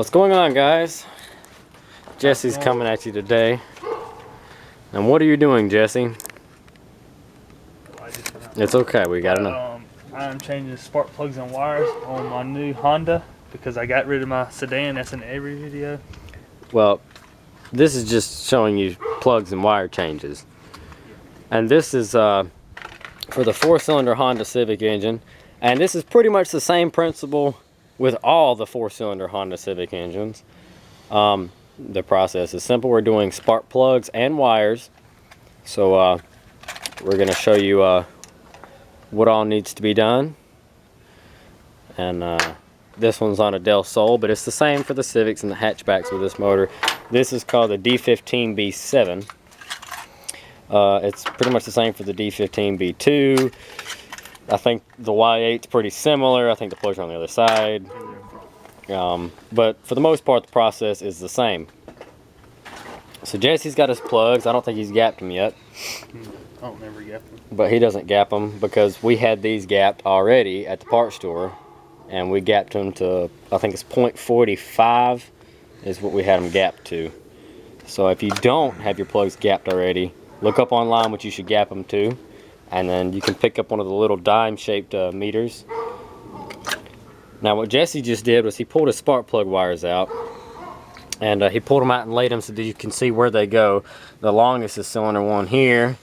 What's going on, guys? Jesse's coming at you today. And what are you doing, Jesse? It's okay, we gotta know. I'm changing spark plugs and wires on my new Honda because I got rid of my sedan. That's in every video. Well, this is just showing you plugs and wire changes. And this is for the 4-cylinder Honda Civic engine. And this is pretty much the same principle with all the 4-cylinder Honda Civic engines. The process is simple. We're doing spark plugs and wires. So we're going to show you what all needs to be done. And this one's on a Del Sol, but it's the same for the Civics and the hatchbacks with this motor. This is called the D15B7. It's pretty much the same for the D15B2. I think the Y8's pretty similar. I think the plugs are on the other side. But for the most part, the process is the same. So Jesse's got his plugs. I don't think he's gapped them yet. I don't never gap them. But he doesn't gap them because we had these gapped already at the parts store. And we gapped them to, I think it's 0.45 is what we had them gapped to. So if you don't have your plugs gapped already, look up online what you should gap them to. And then you can pick up one of the little dime-shaped meters. Now what Jesse just did was he pulled his spark plug wires out. And he pulled them out and laid them so that you can see where they go. The longest is cylinder 1 here.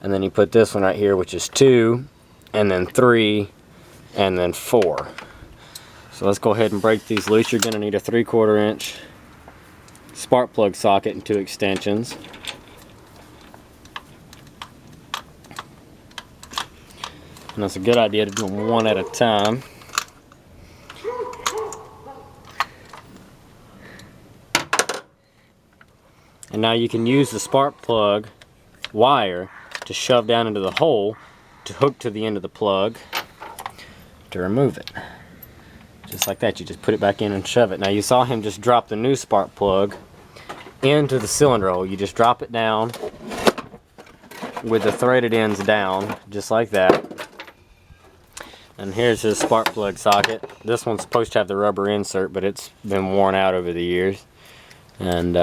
And then he put this one right here, which is 2. And then 3. And then 4. So let's go ahead and break these loose. You're going to need a 3/4 inch spark plug socket and 2 extensions. And it's a good idea to do them one at a time. And now you can use the spark plug wire to shove down into the hole to hook to the end of the plug to remove it. Just like that, you just put it back in and shove it. Now you saw him just drop the new spark plug into the cylinder hole. You just drop it down with the threaded ends down, just like that. And here's his spark plug socket. This one's supposed to have the rubber insert, but it's been worn out over the years. And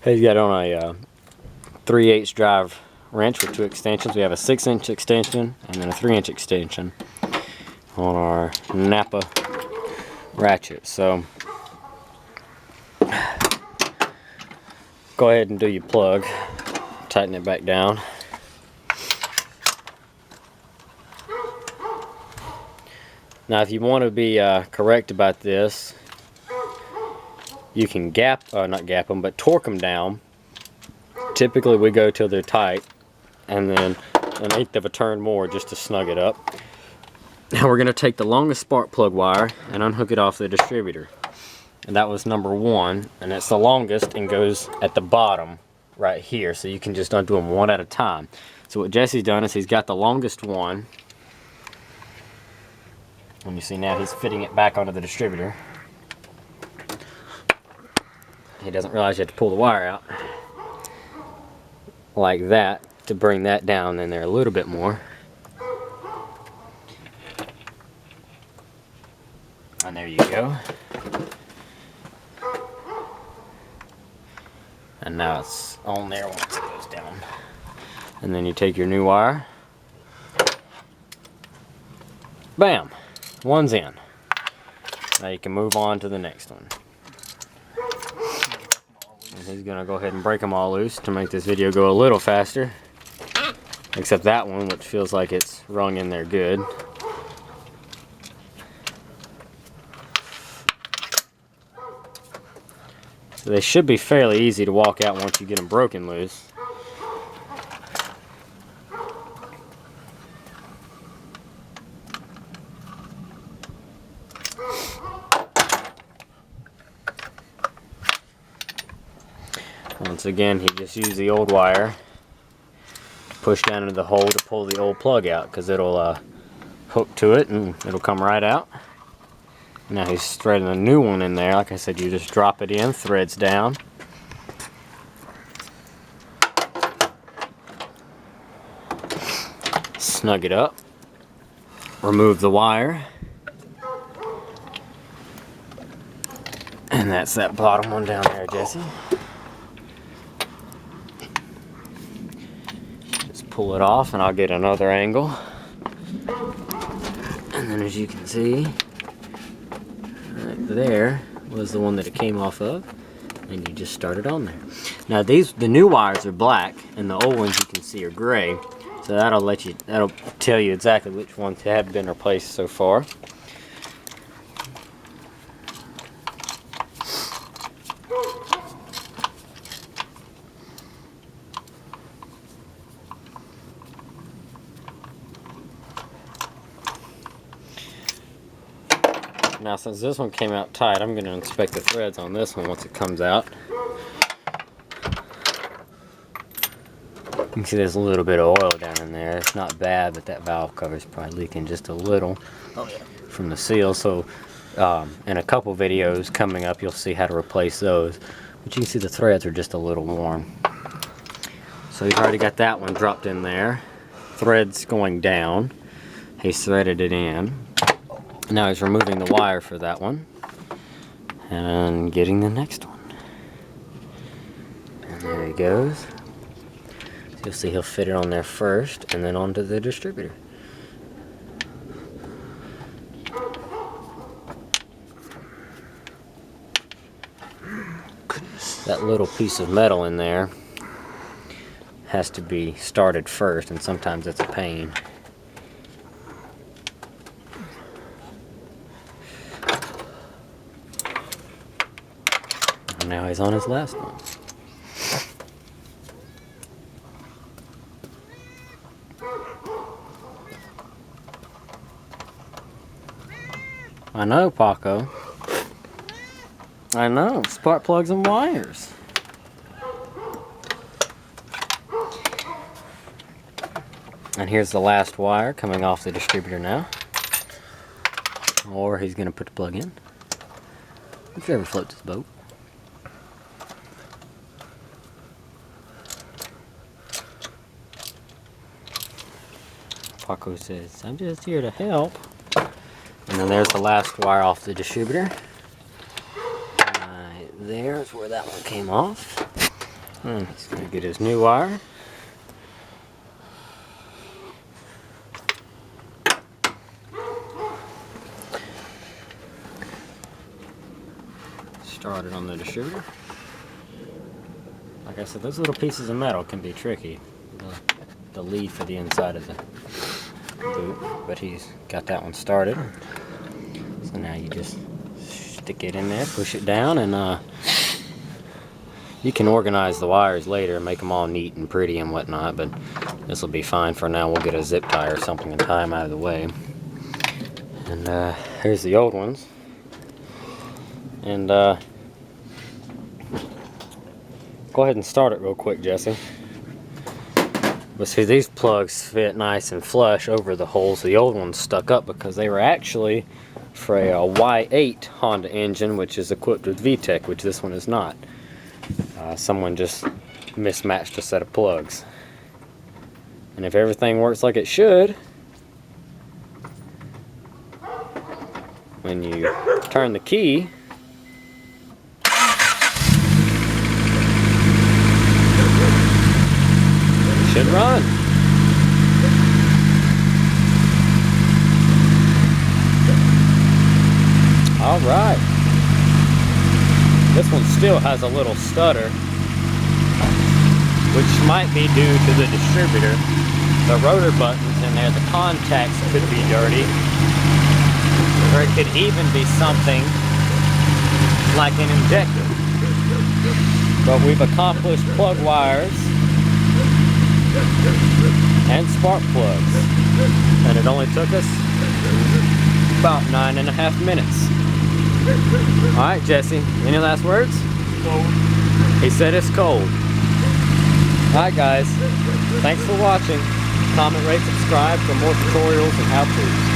he's got on a 3/8 drive wrench with 2 extensions. We have a 6-inch extension and then a 3-inch extension on our Napa ratchet. So go ahead and do your plug. Tighten it back down. Now if you want to be correct about this, you can not gap them, but torque them down. Typically we go till they're tight and then 1/8 of a turn more just to snug it up. Now we're going to take the longest spark plug wire and unhook it off the distributor. And that was number 1, and it's the longest and goes at the bottom right here, so you can just undo them one at a time. So what Jesse's done is he's got the longest one, and you see now he's fitting it back onto the distributor. He doesn't realize you have to pull the wire out like that to bring that down in there a little bit more. And there you go. And now it's on there once it goes down. And then you take your new wire. Bam! One's in. Now you can move on to the next one. And he's going to go ahead and break them all loose to make this video go a little faster. Except that one, which feels like it's rung in there good. So they should be fairly easy to walk out once you get them broken loose. Once again, he just used the old wire to push down into the hole to pull the old plug out, because it'll hook to it and it'll come right out. Now he's threading a new one in there. Like I said, you just drop it in, threads down. Snug it up. Remove the wire. And that's that bottom one down there, Jesse. Just pull it off and I'll get another angle. And then as you can see, right there was the one that it came off of. And you just start it on there. Now the new wires are black and the old ones you can see are gray. So that'll tell you exactly which ones have been replaced so far. Now since this one came out tight, I'm going to inspect the threads on this one once it comes out. You can see there's a little bit of oil down in there. It's not bad, but that valve cover is probably leaking just a little from the seal. So in a couple videos coming up, you'll see how to replace those. But you can see the threads are just a little worn. So he's already got that one dropped in there. Threads going down. He's threaded it in. Now he's removing the wire for that one and getting the next one. And there he goes. So you'll see he'll fit it on there first and then onto the distributor. That little piece of metal in there has to be started first, and sometimes it's a pain. Now he's on his last one. I know, Paco. I know, spark plugs and wires. And here's the last wire coming off the distributor now. Or he's going to put the plug in. Whichever floats his boat. Paco says, I'm just here to help. And then there's the last wire off the distributor. Right there's where that one came off. And he's going to get his new wire. Start it on the distributor. Like I said, those little pieces of metal can be tricky. The lead for the inside of the boot, but he's got that one started. So now you just stick it in there, push it down, and you can organize the wires later and make them all neat and pretty and whatnot, but this will be fine for now. We'll get a zip tie or something and tie them out of the way. And here's the old ones. And go ahead and start it real quick, Jesse. But see, these plugs fit nice and flush over the holes. The old ones stuck up because they were actually for a Y8 Honda engine, which is equipped with VTEC, which this one is not. Someone just mismatched a set of plugs. And if everything works like it should, when you turn the key, should run. All right. This one still has a little stutter, which might be due to the distributor. The rotor buttons in there, the contacts could be dirty, or it could even be something like an injector. But we've accomplished plug wires and spark plugs, and it only took us about 9.5 minutes. Alright, Jesse, any last words? Cold. He said it's cold. Alright guys, thanks for watching. Comment, rate, subscribe for more tutorials and how-tos.